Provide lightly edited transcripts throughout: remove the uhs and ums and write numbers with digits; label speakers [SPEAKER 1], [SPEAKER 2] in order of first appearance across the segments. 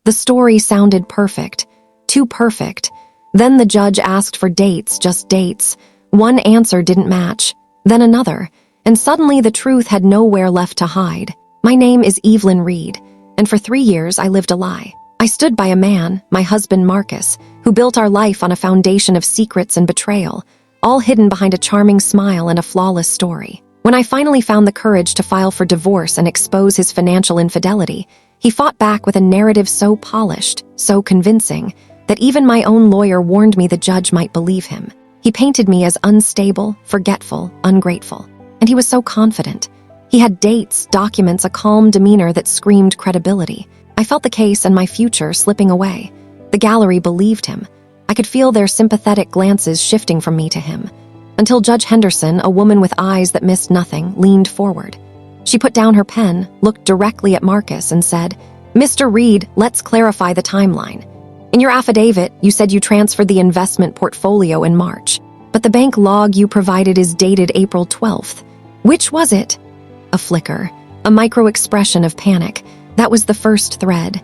[SPEAKER 1] The story sounded perfect. Too perfect. Then the judge asked for dates, just dates. One answer didn't match. Then another. And suddenly the truth had nowhere left to hide. My name is Evelyn Reed, and for 3 years I lived a lie. I stood by a man, my husband Marcus, who built our life on a foundation of secrets and betrayal, all hidden behind a charming smile and a flawless story. When I finally found the courage to file for divorce and expose his financial infidelity, he fought back with a narrative so polished, so convincing, that even my own lawyer warned me the judge might believe him. He painted me as unstable, forgetful, ungrateful. And he was so confident. He had dates, documents, a calm demeanor that screamed credibility. I felt the case and my future slipping away. The gallery believed him. I could feel their sympathetic glances shifting from me to him. Until Judge Henderson, a woman with eyes that missed nothing, leaned forward. She put down her pen, looked directly at Marcus, and said, "Mr. Reed, let's clarify the timeline. In your affidavit, you said you transferred the investment portfolio in March, but the bank log you provided is dated April 12th. Which was it?" A flicker, a micro-expression of panic. That was the first thread.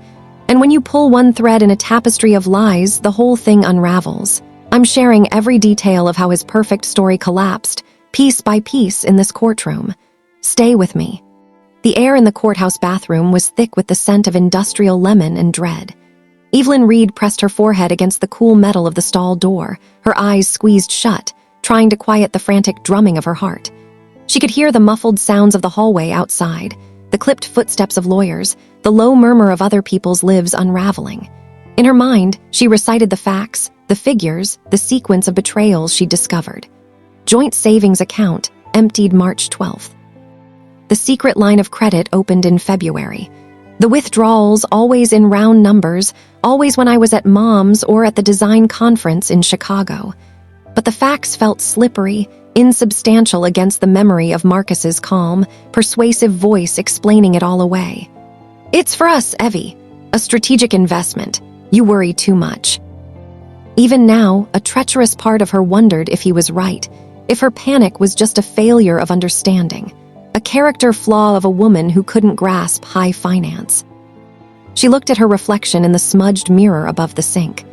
[SPEAKER 1] And when you pull one thread in a tapestry of lies, the whole thing unravels. I'm sharing every detail of how his perfect story collapsed, piece by piece, in this courtroom. Stay with me. The air in the courthouse bathroom was thick with the scent of industrial lemon and dread. Evelyn Reed pressed her forehead against the cool metal of the stall door, her eyes squeezed shut, trying to quiet the frantic drumming of her heart. She could hear the muffled sounds of the hallway outside, the clipped footsteps of lawyers, the low murmur of other people's lives unraveling. In her mind, she recited the facts, the figures, the sequence of betrayals she'd discovered. Joint savings account, emptied March 12th. The secret line of credit opened in February. The withdrawals, always in round numbers, always when I was at Mom's or at the design conference in Chicago. But the facts felt slippery, insubstantial against the memory of Marcus's calm, persuasive voice explaining it all away. "It's for us, Evie. A strategic investment. You worry too much." Even now, a treacherous part of her wondered if he was right, if her panic was just a failure of understanding, a character flaw of a woman who couldn't grasp high finance. She looked at her reflection in the smudged mirror above the sink.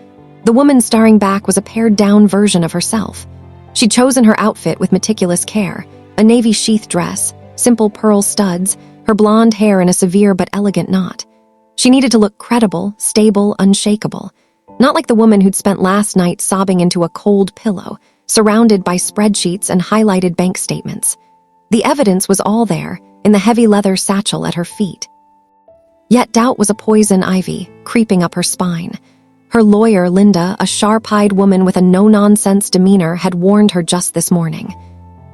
[SPEAKER 1] The woman staring back was a pared-down version of herself. She'd chosen her outfit with meticulous care, a navy sheath dress, simple pearl studs, her blonde hair in a severe but elegant knot. She needed to look credible, stable, unshakable, not like the woman who'd spent last night sobbing into a cold pillow, surrounded by spreadsheets and highlighted bank statements. The evidence was all there, in the heavy leather satchel at her feet. Yet doubt was a poison ivy, creeping up her spine. Her lawyer, Linda, a sharp-eyed woman with a no-nonsense demeanor, had warned her just this morning.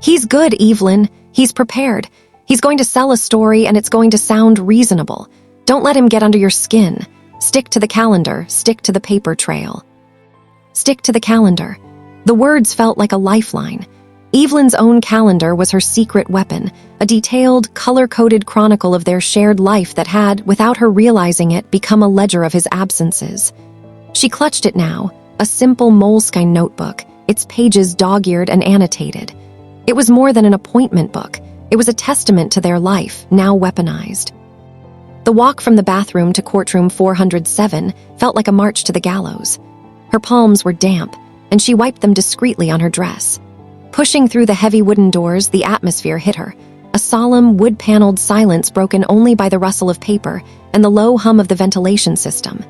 [SPEAKER 1] "He's good, Evelyn. He's prepared. He's going to sell a story and it's going to sound reasonable. Don't let him get under your skin. Stick to the calendar, stick to the paper trail." Stick to the calendar. The words felt like a lifeline. Evelyn's own calendar was her secret weapon, a detailed, color-coded chronicle of their shared life that had, without her realizing it, become a ledger of his absences. She clutched it now, a simple moleskine notebook, its pages dog-eared and annotated. It was more than an appointment book. It was a testament to their life, now weaponized. The walk from the bathroom to courtroom 407 felt like a march to the gallows. Her palms were damp, and she wiped them discreetly on her dress. Pushing through the heavy wooden doors, the atmosphere hit her, a solemn, wood-paneled silence broken only by the rustle of paper and the low hum of the ventilation system.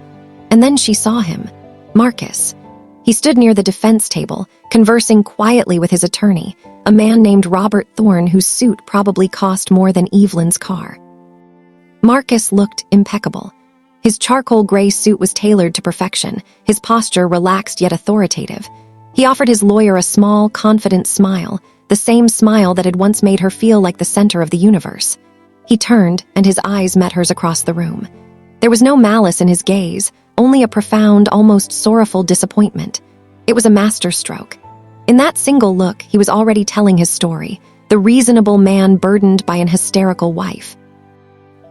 [SPEAKER 1] And then she saw him, Marcus. He stood near the defense table, conversing quietly with his attorney, a man named Robert Thorne whose suit probably cost more than Evelyn's car. Marcus looked impeccable. His charcoal gray suit was tailored to perfection, his posture relaxed yet authoritative. He offered his lawyer a small, confident smile, the same smile that had once made her feel like the center of the universe. He turned, and his eyes met hers across the room. There was no malice in his gaze, only a profound, almost sorrowful disappointment. It was a masterstroke. In that single look, he was already telling his story, the reasonable man burdened by an hysterical wife.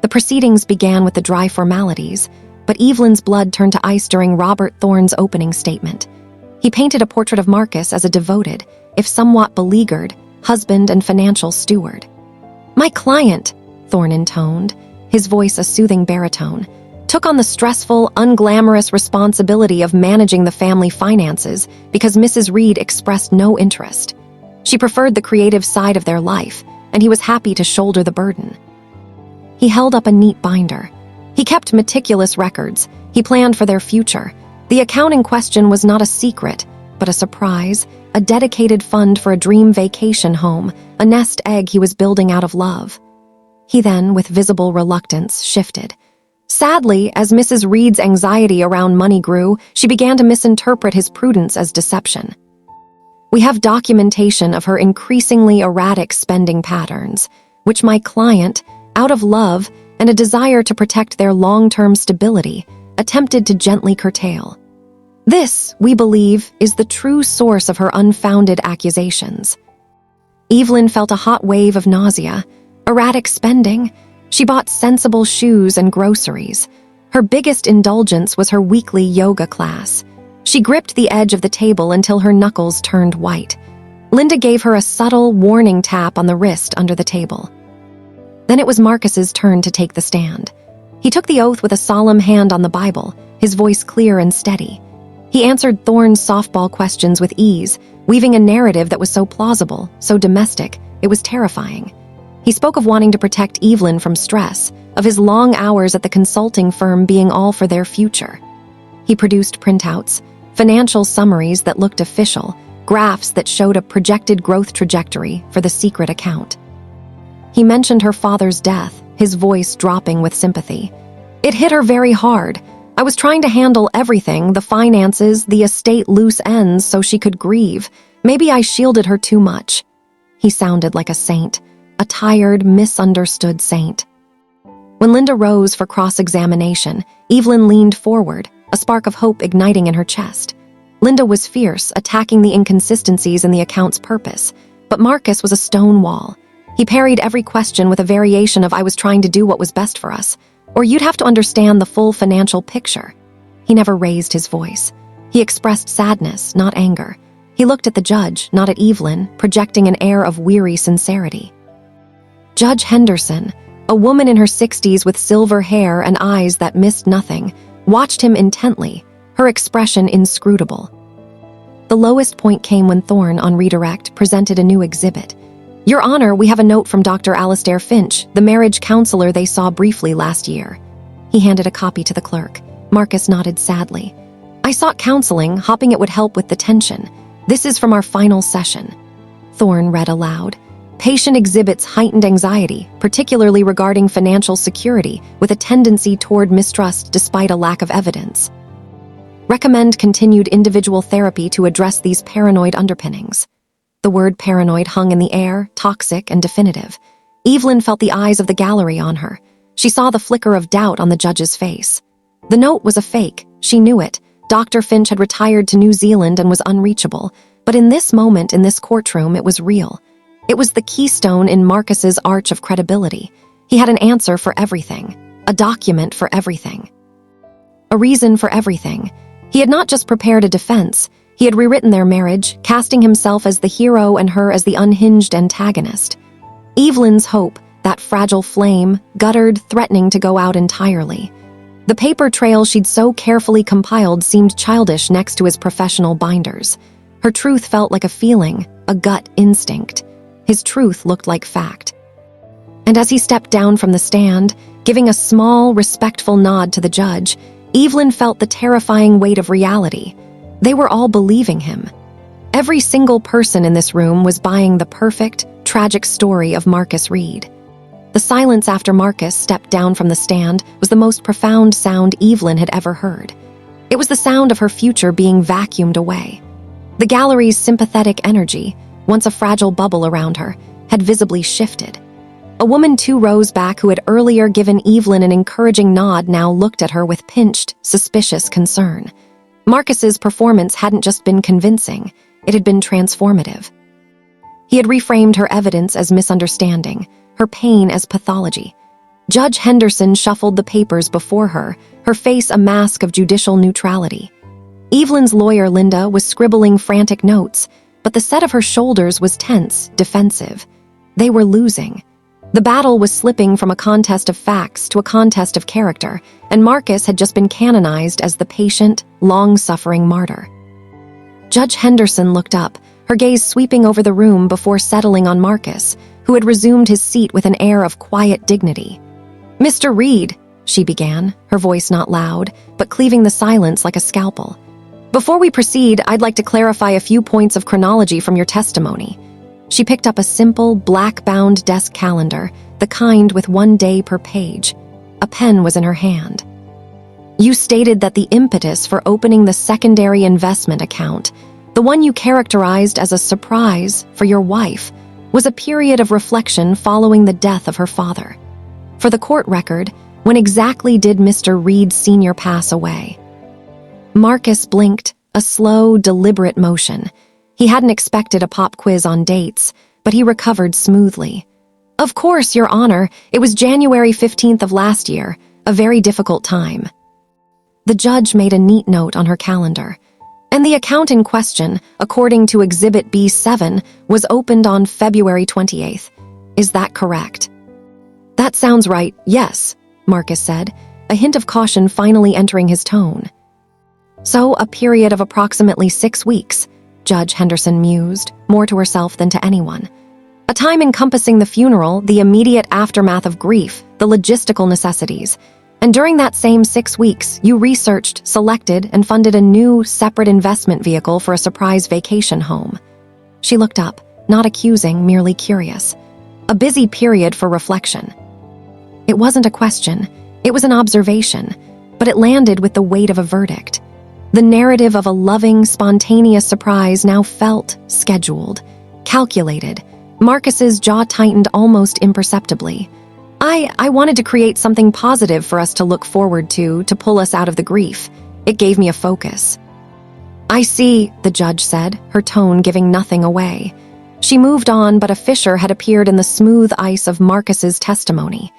[SPEAKER 1] The proceedings began with the dry formalities, but Evelyn's blood turned to ice during Robert Thorne's opening statement. He painted a portrait of Marcus as a devoted, if somewhat beleaguered, husband and financial steward. "My client," Thorne intoned, his voice a soothing baritone, took on the stressful, unglamorous responsibility of managing the family finances because Mrs. Reed expressed no interest. She preferred the creative side of their life, and he was happy to shoulder the burden. He held up a neat binder. He kept meticulous records. He planned for their future. The account in question was not a secret, but a surprise, a dedicated fund for a dream vacation home, a nest egg he was building out of love. He then, with visible reluctance, shifted. Sadly, as Mrs. Reed's anxiety around money grew, she began to misinterpret his prudence as deception. We have documentation of her increasingly erratic spending patterns, which my client, out of love and a desire to protect their long-term stability, attempted to gently curtail. This, we believe, is the true source of her unfounded accusations. Evelyn felt a hot wave of nausea, erratic spending. She bought sensible shoes and groceries. Her biggest indulgence was her weekly yoga class. She gripped the edge of the table until her knuckles turned white. Linda gave her a subtle, warning tap on the wrist under the table. Then it was Marcus's turn to take the stand. He took the oath with a solemn hand on the Bible, his voice clear and steady. He answered Thorne's softball questions with ease, weaving a narrative that was so plausible, so domestic, it was terrifying. He spoke of wanting to protect Evelyn from stress, of his long hours at the consulting firm being all for their future. He produced printouts, financial summaries that looked official, graphs that showed a projected growth trajectory for the secret account. He mentioned her father's death, his voice dropping with sympathy. It hit her very hard. I was trying to handle everything, the finances, the estate loose ends, so she could grieve. Maybe I shielded her too much. He sounded like a saint, a tired, misunderstood saint. When Linda rose for cross-examination, Evelyn leaned forward, a spark of hope igniting in her chest. Linda was fierce, attacking the inconsistencies in the account's purpose, but Marcus was a stone wall. He parried every question with a variation of "I was trying to do what was best for us," or "you'd have to understand the full financial picture." He never raised his voice. He expressed sadness, not anger. He looked at the judge, not at Evelyn, projecting an air of weary sincerity. Judge Henderson, a woman in her 60s with silver hair and eyes that missed nothing, watched him intently, her expression inscrutable. The lowest point came when Thorne, on redirect, presented a new exhibit. "Your Honor, we have a note from Dr. Alastair Finch, the marriage counselor they saw briefly last year." He handed a copy to the clerk. Marcus nodded sadly. "I sought counseling, hoping it would help with the tension. This is from our final session." Thorne read aloud. "Patient exhibits heightened anxiety, particularly regarding financial security, with a tendency toward mistrust despite a lack of evidence. Recommend continued individual therapy to address these paranoid underpinnings." The word paranoid hung in the air, toxic and definitive. Evelyn felt the eyes of the gallery on her. She saw the flicker of doubt on the judge's face. The note was a fake. She knew it. Dr. Finch had retired to New Zealand and was unreachable. But in this moment, in this courtroom, it was real. It was the keystone in Marcus's arch of credibility. He had an answer for everything. A document for everything. A reason for everything. He had not just prepared a defense. He had rewritten their marriage, casting himself as the hero and her as the unhinged antagonist. Evelyn's hope, that fragile flame, guttered, threatening to go out entirely. The paper trail she'd so carefully compiled seemed childish next to his professional binders. Her truth felt like a feeling, a gut instinct. His truth looked like fact. And as he stepped down from the stand, giving a small, respectful nod to the judge, Evelyn felt the terrifying weight of reality. They were all believing him. Every single person in this room was buying the perfect, tragic story of Marcus Reed. The silence after Marcus stepped down from the stand was the most profound sound Evelyn had ever heard. It was the sound of her future being vacuumed away. The gallery's sympathetic energy, once a fragile bubble around her, had visibly shifted. A woman 2 rows back who had earlier given Evelyn an encouraging nod now looked at her with pinched, suspicious concern. Marcus's performance hadn't just been convincing, it had been transformative. He had reframed her evidence as misunderstanding, her pain as pathology. Judge Henderson shuffled the papers before her, her face a mask of judicial neutrality. Evelyn's lawyer, Linda, was scribbling frantic notes, but the set of her shoulders was tense, defensive. They were losing. The battle was slipping from a contest of facts to a contest of character, and Marcus had just been canonized as the patient, long-suffering martyr. Judge Henderson looked up, her gaze sweeping over the room before settling on Marcus, who had resumed his seat with an air of quiet dignity. "Mr. Reed," she began, her voice not loud, but cleaving the silence like a scalpel. "Before we proceed, I'd like to clarify a few points of chronology from your testimony." She picked up a simple, black-bound desk calendar, the kind with 1 day per page. A pen was in her hand. "You stated that the impetus for opening the secondary investment account, the one you characterized as a surprise for your wife, was a period of reflection following the death of her father. For the court record, when exactly did Mr. Reed Sr. pass away?" Marcus blinked, a slow, deliberate motion. He hadn't expected a pop quiz on dates, but he recovered smoothly. "Of course, Your Honor, it was January 15th of last year, a very difficult time." The judge made a neat note on her calendar. "And the account in question, according to Exhibit B7, was opened on February 28th. Is that correct?" "That sounds right, yes," Marcus said, a hint of caution finally entering his tone. "So, a period of approximately 6 weeks, Judge Henderson mused, more to herself than to anyone. "A time encompassing the funeral, the immediate aftermath of grief, the logistical necessities. And during that same 6 weeks, you researched, selected, and funded a new, separate investment vehicle for a surprise vacation home." She looked up, not accusing, merely curious. "A busy period for reflection." It wasn't a question, it was an observation, but it landed with the weight of a verdict. The narrative of a loving, spontaneous surprise now felt scheduled, calculated. Marcus's jaw tightened almost imperceptibly. I wanted to create something positive for us to look forward to pull us out of the grief. It gave me a focus." "I see," the judge said, her tone giving nothing away. She moved on, but a fissure had appeared in the smooth ice of Marcus's testimony.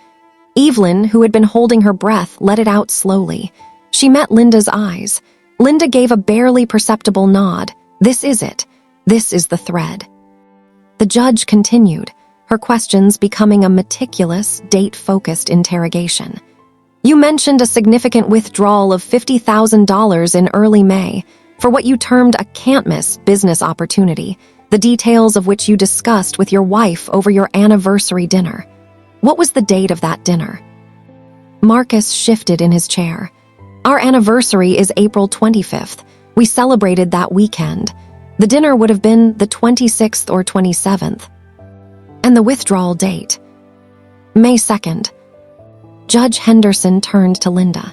[SPEAKER 1] Evelyn, who had been holding her breath, let it out slowly. She met Linda's eyes. Linda gave a barely perceptible nod. "This is it. This is the thread." The judge continued, her questions becoming a meticulous, date-focused interrogation. "You mentioned a significant withdrawal of $50,000 in early May for what you termed a can't-miss business opportunity, the details of which you discussed with your wife over your anniversary dinner. What was the date of that dinner?" Marcus shifted in his chair. "Our anniversary is April 25th. We celebrated that weekend. The dinner would have been the 26th or 27th. "And the withdrawal date?" "May 2nd. Judge Henderson turned to Linda.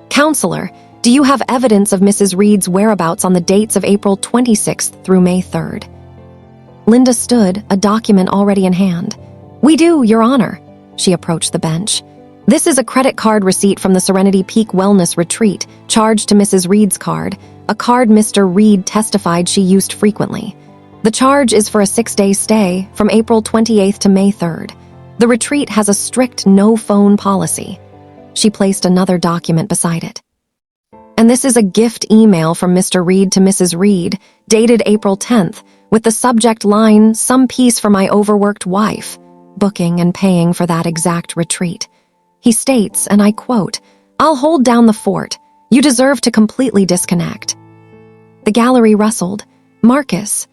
[SPEAKER 1] "Counselor, do you have evidence of Mrs. Reed's whereabouts on the dates of April 26th through May 3rd? Linda stood, a document already in hand. "We do, Your Honor." She approached the bench. "This is a credit card receipt from the Serenity Peak Wellness Retreat, charged to Mrs. Reed's card, a card Mr. Reed testified she used frequently. The charge is for a 6-day stay from April 28th to May 3rd. The retreat has a strict no-phone policy." She placed another document beside it. "And this is a gift email from Mr. Reed to Mrs. Reed, dated April 10th, with the subject line, 'Some piece for my overworked wife,' booking and paying for that exact retreat. He states, and I quote, 'I'll hold down the fort. You deserve to completely disconnect.'" The gallery rustled. Marcus.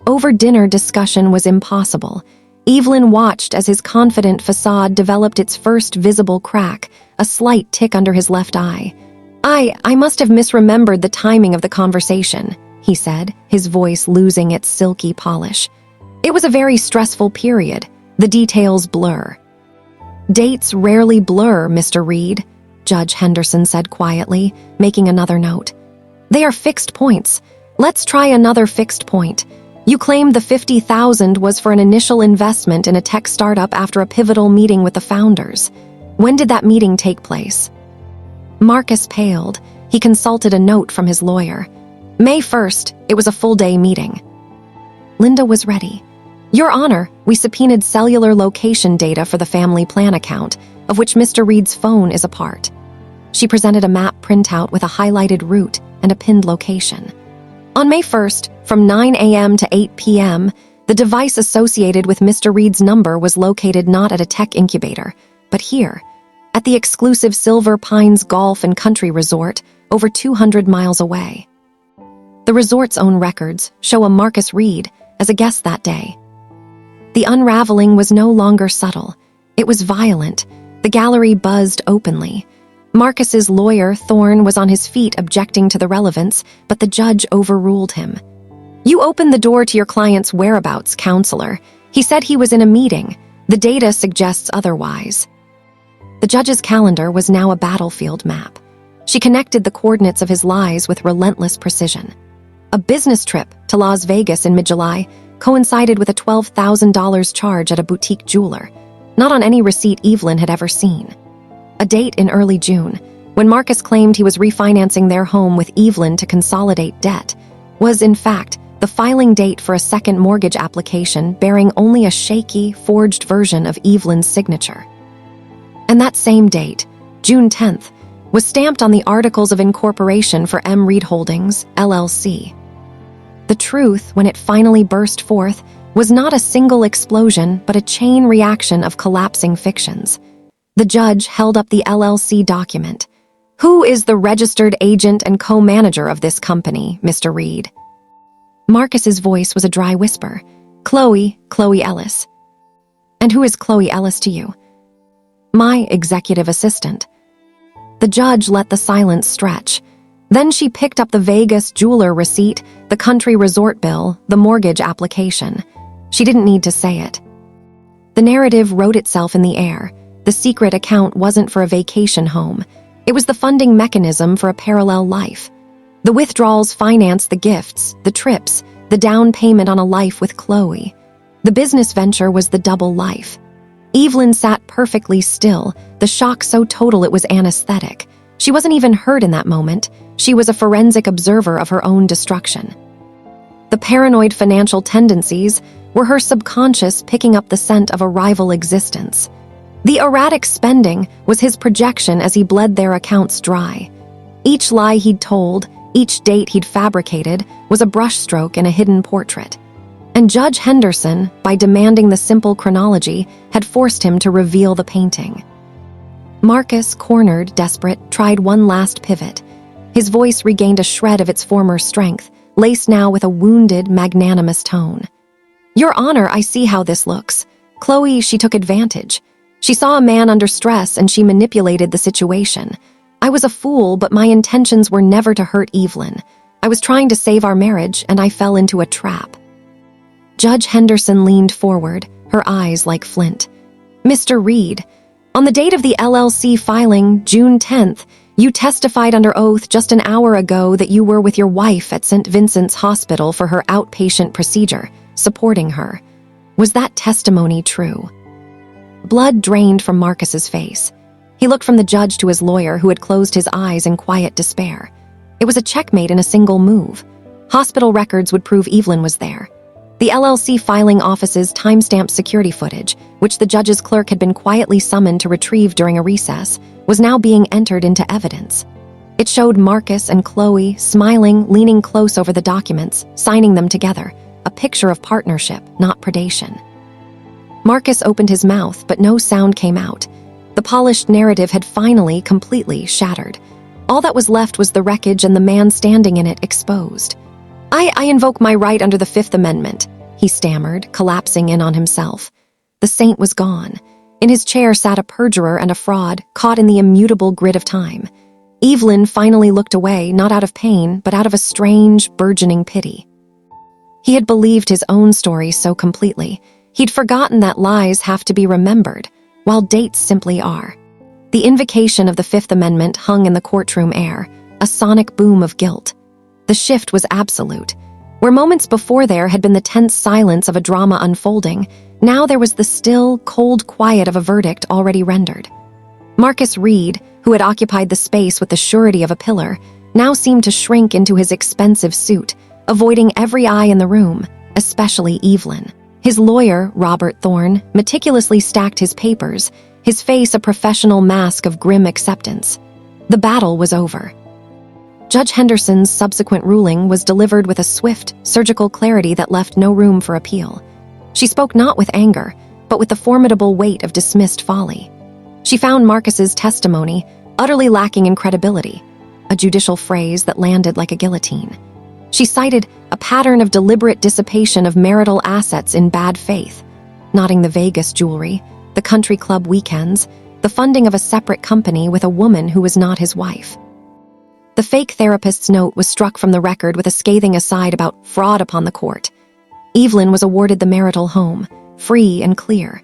[SPEAKER 1] Over-dinner discussion was impossible. Evelyn watched as his confident facade developed its first visible crack, a slight tick under his left eye. I must have misremembered the timing of the conversation," he said, his voice losing its silky polish. "It was a very stressful period. The details blur." "Dates rarely blur, Mr. Reed," Judge Henderson said quietly, making another note. "They are fixed points. Let's try another fixed point. You claimed the $50,000 was for an initial investment in a tech startup after a pivotal meeting with the founders. When did that meeting take place?" Marcus paled. He consulted a note from his lawyer. "May 1st, it was a full-day meeting." Linda was ready. "Your Honor, we subpoenaed cellular location data for the family plan account, of which Mr. Reed's phone is a part." She presented a map printout with a highlighted route and a pinned location. "On May 1st, from 9 a.m. to 8 p.m., the The device associated with Mr. Reed's number was located not at a tech incubator, but here, at the exclusive Silver Pines Golf and Country Resort, over 200 miles away. The resort's own records show a Marcus Reed as a guest that day. The unraveling was no longer subtle. It was violent. The gallery buzzed openly. Marcus's lawyer, Thorne, was on his feet objecting to the relevance, but the judge overruled him. "You opened the door to your client's whereabouts, counselor. He said he was in a meeting. The data suggests otherwise." The judge's calendar was now a battlefield map. She connected the coordinates of his lies with relentless precision. A business trip to Las Vegas in mid-July coincided with a $12,000 charge at a boutique jeweler, not on any receipt Evelyn had ever seen. A date in early June, when Marcus claimed he was refinancing their home with Evelyn to consolidate debt, was in fact the filing date for a second mortgage application bearing only a shaky, forged version of Evelyn's signature. And that same date, June 10th, was stamped on the Articles of Incorporation for M. Reed Holdings, LLC. The truth, when it finally burst forth, was not a single explosion but a chain reaction of collapsing fictions. The judge held up the LLC document. "Who is the registered agent and co-manager of this company, Mr. Reed?" Marcus's voice was a dry whisper. Chloe Ellis." "And who is Chloe Ellis to you?" "My executive assistant." The judge let the silence stretch. Then she picked up the Vegas jeweler receipt, the country resort bill, the mortgage application. She didn't need to say it. The narrative wrote itself in the air. The secret account wasn't for a vacation home. It was the funding mechanism for a parallel life. The withdrawals financed the gifts, the trips, the down payment on a life with Chloe. The business venture was the double life. Evelyn sat perfectly still, the shock so total it was anesthetic. She wasn't even hurt in that moment. She was a forensic observer of her own destruction. The paranoid financial tendencies were her subconscious picking up the scent of a rival existence. The erratic spending was his projection as he bled their accounts dry. Each lie he'd told, each date he'd fabricated, was a brushstroke in a hidden portrait. And Judge Henderson, by demanding the simple chronology, had forced him to reveal the painting. Marcus, cornered, desperate, tried one last pivot. His voice regained a shred of its former strength, laced now with a wounded, magnanimous tone. "Your Honor, I see how this looks. Chloe, she took advantage. She saw a man under stress and she manipulated the situation. I was a fool, but my intentions were never to hurt Evelyn. I was trying to save our marriage and I fell into a trap." Judge Henderson leaned forward, her eyes like flint. "Mr. Reed, on the date of the LLC filing, June 10th, you testified under oath just an hour ago that you were with your wife at St. Vincent's Hospital for her outpatient procedure, supporting her. Was that testimony true?" Blood drained from Marcus's face. He looked from the judge to his lawyer, who had closed his eyes in quiet despair. It was a checkmate in a single move. Hospital records would prove Evelyn was there. The LLC filing office's timestamped security footage, which the judge's clerk had been quietly summoned to retrieve during a recess, was now being entered into evidence. It showed Marcus and Chloe, smiling, leaning close over the documents, signing them together, a picture of partnership, not predation. Marcus opened his mouth, but no sound came out. The polished narrative had finally, completely shattered. All that was left was the wreckage and the man standing in it exposed. I invoke my right under the Fifth Amendment," he stammered, collapsing in on himself. The saint was gone. In his chair sat a perjurer and a fraud, caught in the immutable grid of time. Evelyn finally looked away, not out of pain, but out of a strange, burgeoning pity. He had believed his own story so completely. He'd forgotten that lies have to be remembered, while dates simply are. The invocation of the Fifth Amendment hung in the courtroom air, a sonic boom of guilt. The shift was absolute. Where moments before there had been the tense silence of a drama unfolding, now there was the still, cold quiet of a verdict already rendered. Marcus Reed, who had occupied the space with the surety of a pillar, now seemed to shrink into his expensive suit, avoiding every eye in the room, especially Evelyn. His lawyer, Robert Thorne, meticulously stacked his papers, his face a professional mask of grim acceptance. The battle was over. Judge Henderson's subsequent ruling was delivered with a swift, surgical clarity that left no room for appeal. She spoke not with anger, but with the formidable weight of dismissed folly. She found Marcus's testimony utterly lacking in credibility, a judicial phrase that landed like a guillotine. She cited a pattern of deliberate dissipation of marital assets in bad faith, noting the Vegas jewelry, the country club weekends, the funding of a separate company with a woman who was not his wife. The fake therapist's note was struck from the record with a scathing aside about fraud upon the court. Evelyn was awarded the marital home, free and clear.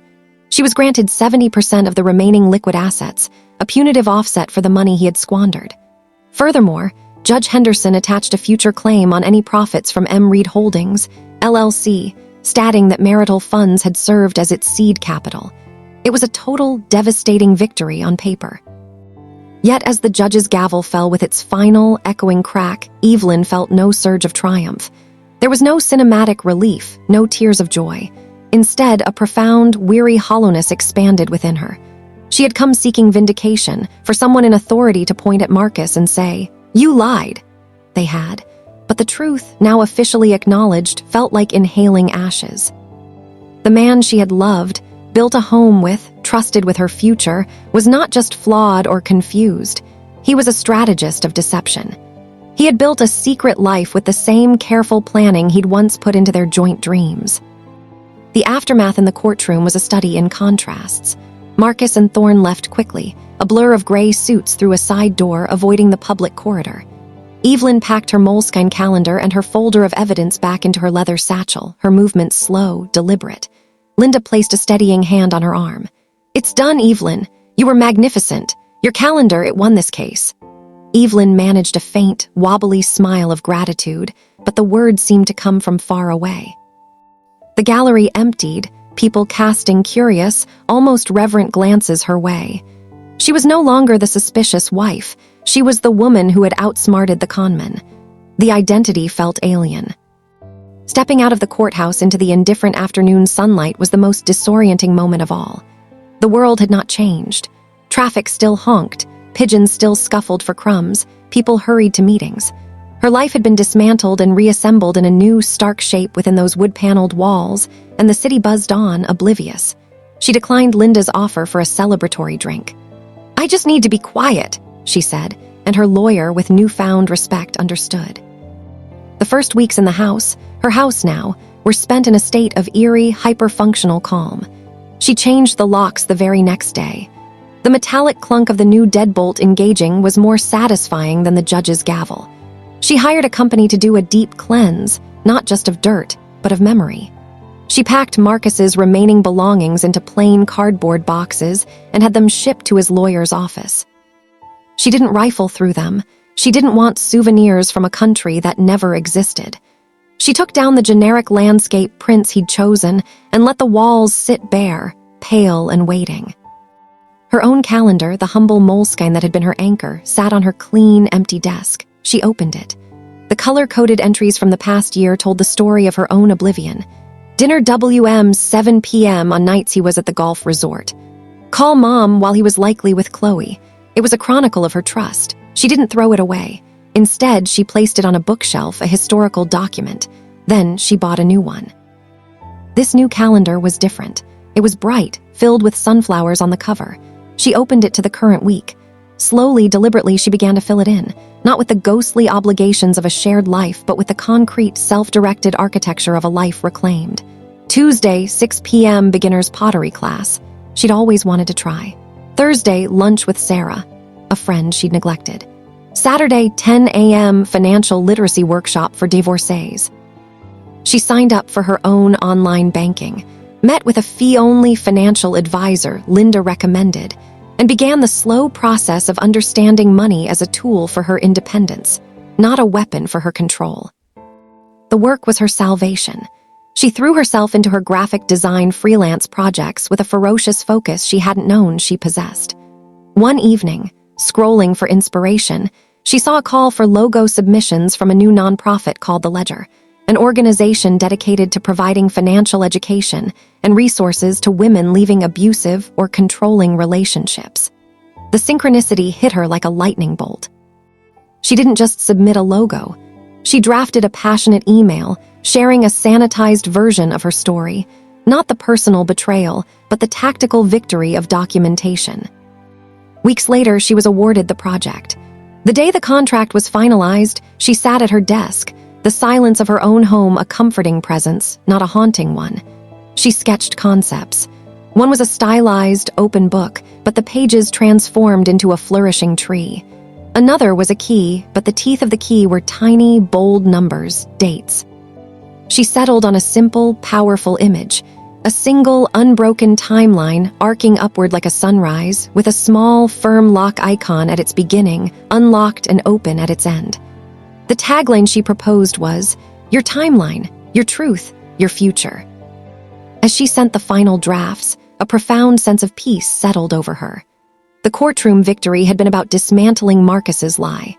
[SPEAKER 1] She was granted 70% of the remaining liquid assets, a punitive offset for the money he had squandered. Furthermore, Judge Henderson attached a future claim on any profits from M. Reed Holdings, LLC, stating that marital funds had served as its seed capital. It was a total, devastating victory on paper. Yet as the judge's gavel fell with its final, echoing crack, Evelyn felt no surge of triumph. There was no cinematic relief, no tears of joy. Instead, a profound, weary hollowness expanded within her. She had come seeking vindication, for someone in authority to point at Marcus and say, "You lied." They had, but the truth, now officially acknowledged, felt like inhaling ashes. The man she had loved, built a home with, trusted with her future, was not just flawed or confused. He was a strategist of deception. He had built a secret life with the same careful planning he'd once put into their joint dreams. The aftermath in the courtroom was a study in contrasts. Marcus and Thorne left quickly, a blur of gray suits through a side door, avoiding the public corridor. Evelyn packed her moleskine calendar and her folder of evidence back into her leather satchel, her movements slow, deliberate. Linda placed a steadying hand on her arm. "It's done, Evelyn. You were magnificent. Your calendar, it won this case." Evelyn managed a faint, wobbly smile of gratitude, but the words seemed to come from far away. The gallery emptied, people casting curious, almost reverent glances her way. She was no longer the suspicious wife. She was the woman who had outsmarted the conmen. The identity felt alien. Stepping out of the courthouse into the indifferent afternoon sunlight was the most disorienting moment of all. The world had not changed. Traffic still honked, pigeons still scuffled for crumbs, people hurried to meetings. Her life had been dismantled and reassembled in a new, stark shape within those wood-paneled walls, and the city buzzed on, oblivious. She declined Linda's offer for a celebratory drink. "I just need to be quiet," she said, and her lawyer, with newfound respect, understood. The first weeks in the house, her house now, were spent in a state of eerie, hyper-functional calm. She changed the locks the very next day. The metallic clunk of the new deadbolt engaging was more satisfying than the judge's gavel. She hired a company to do a deep cleanse, not just of dirt, but of memory. She packed Marcus's remaining belongings into plain cardboard boxes and had them shipped to his lawyer's office. She didn't rifle through them. She didn't want souvenirs from a country that never existed. She took down the generic landscape prints he'd chosen and let the walls sit bare, pale and waiting. Her own calendar, the humble moleskine that had been her anchor, sat on her clean, empty desk. She opened it. The color-coded entries from the past year told the story of her own oblivion. Dinner WM 7 p.m. on nights he was at the golf resort. Call Mom while he was likely with Chloe. It was a chronicle of her trust. She didn't throw it away. Instead, she placed it on a bookshelf, a historical document. Then she bought a new one. This new calendar was different. It was bright, filled with sunflowers on the cover. She opened it to the current week. Slowly, deliberately, she began to fill it in, not with the ghostly obligations of a shared life, but with the concrete, self-directed architecture of a life reclaimed. Tuesday, 6 p.m. beginner's pottery class. She'd always wanted to try. Thursday, lunch with Sarah, a friend she'd neglected. Saturday, 10 a.m. financial literacy workshop for divorcees. She signed up for her own online banking, met with a fee-only financial advisor Linda recommended, and began the slow process of understanding money as a tool for her independence, not a weapon for her control. The work was her salvation. She threw herself into her graphic design freelance projects with a ferocious focus she hadn't known she possessed. One evening, scrolling for inspiration, she saw a call for logo submissions from a new nonprofit called The Ledger, an organization dedicated to providing financial education and resources to women leaving abusive or controlling relationships. The synchronicity hit her like a lightning bolt. She didn't just submit a logo. She drafted a passionate email, sharing a sanitized version of her story, Not the personal betrayal, but the tactical victory of documentation. Weeks later, she was awarded the project. The day the contract was finalized, she sat at her desk, the silence of her own home a comforting presence, not a haunting one. She sketched concepts. One was a stylized, open book, but the pages transformed into a flourishing tree. Another was a key, but the teeth of the key were tiny, bold numbers, dates. She settled on a simple, powerful image, a single, unbroken timeline arcing upward like a sunrise, with a small, firm lock icon at its beginning, unlocked and open at its end. The tagline she proposed was, "Your timeline, your truth, your future." As she sent the final drafts, a profound sense of peace settled over her. The courtroom victory had been about dismantling Marcus's lie.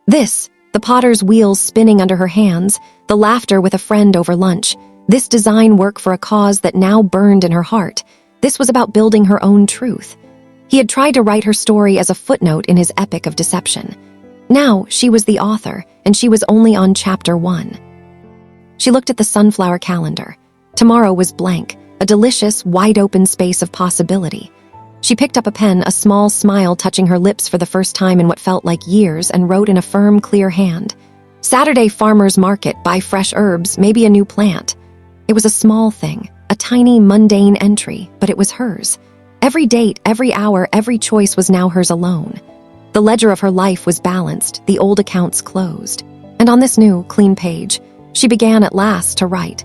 [SPEAKER 1] This, the potter's wheels spinning under her hands, the laughter with a friend over lunch, this design work for a cause that now burned in her heart, this was about building her own truth. He had tried to write her story as a footnote in his epic of deception. Now she was the author, and she was only on chapter 1. She looked at the sunflower calendar. Tomorrow was blank, a delicious, wide-open space of possibility. She picked up a pen, a small smile touching her lips for the first time in what felt like years, and wrote in a firm, clear hand. Saturday farmer's market, buy fresh herbs, maybe a new plant. It was a small thing, a tiny, mundane entry, but it was hers. Every date, every hour, every choice was now hers alone. The ledger of her life was balanced, the old accounts closed. And on this new, clean page, she began at last to write.